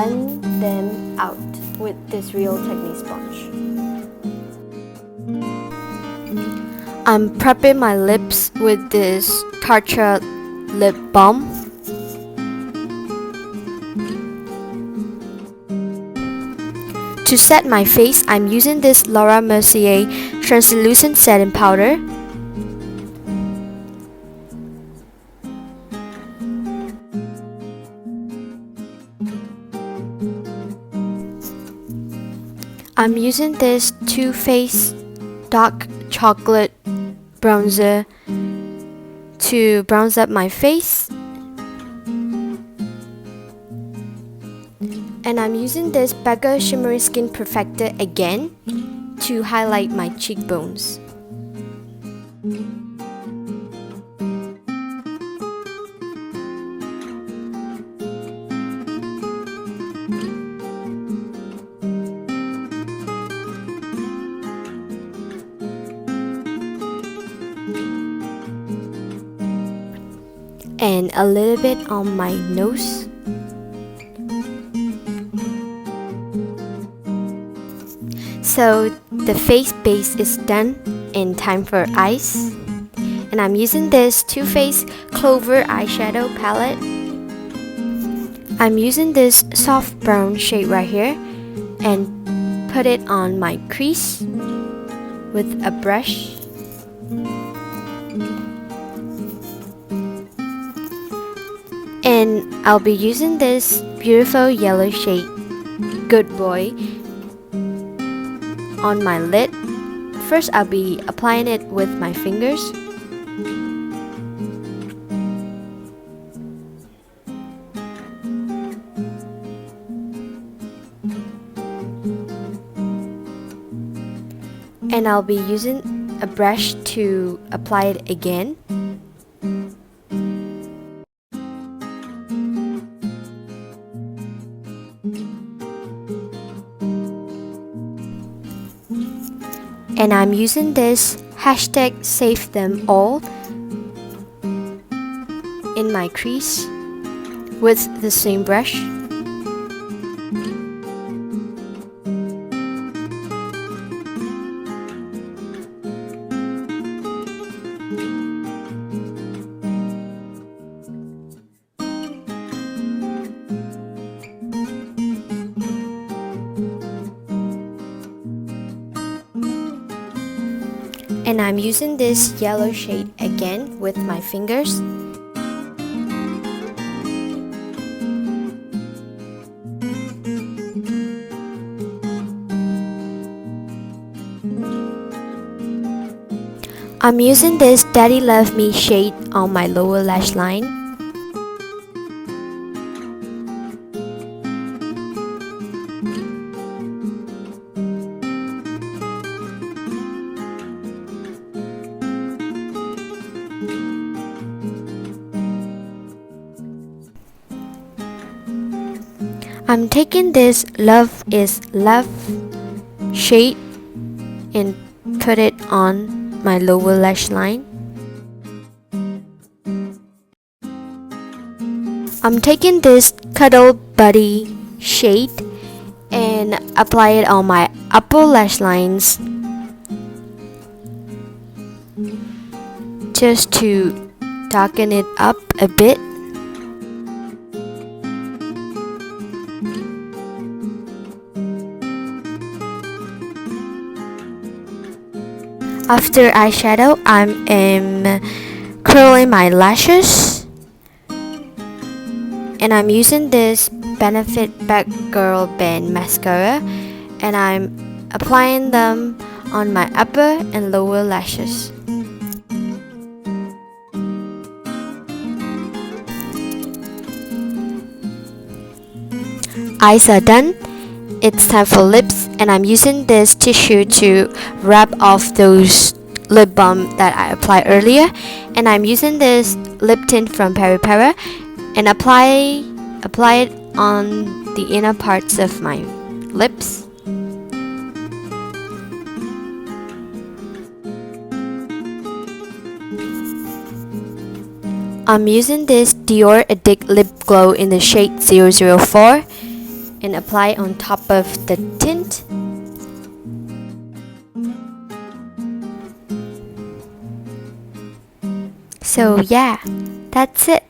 blend them out with this Real Technique sponge. I'm prepping my lips with this Tatcha lip balm. To set my face, I'm using this Laura Mercier translucent setting powder. I'm using this Too Faced dark chocolate bronzer to bronze up my face. And I'm using this Becca Shimmery Skin Perfector again to highlight my cheekbones. And a little bit on my nose. So the face base is done, and time for eyes. And I'm using this Too Faced Clover eyeshadow palette. I'm using this soft brown shade right here and put it on my crease with a brush. And I'll be using this beautiful yellow shade, Good Boy, on my lid. First, I'll be applying it with my fingers. And I'll be using a brush to apply it again. And I'm using this hashtag Save Them All in my crease with the same brush. And I'm using this yellow shade again with my fingers. I'm using this Daddy Love Me shade on my lower lash line. I'm taking this Love is Love shade and put it on my lower lash line. I'm taking this Cuddle Buddy shade and apply it on my upper lash lines just to darken it up a bit. After eyeshadow, I'm curling my lashes, and I'm using this Benefit Batgirl Band mascara, and I'm applying them on my upper and lower lashes. Eyes are done. It's time for lips, and I'm using this tissue to wrap off those lip balm that I applied earlier. And I'm using this lip tint from Peripera and apply it on the inner parts of my lips. I'm using this Dior Addict Lip Glow in the shade 004. and apply on top of the tint. So yeah, that's it.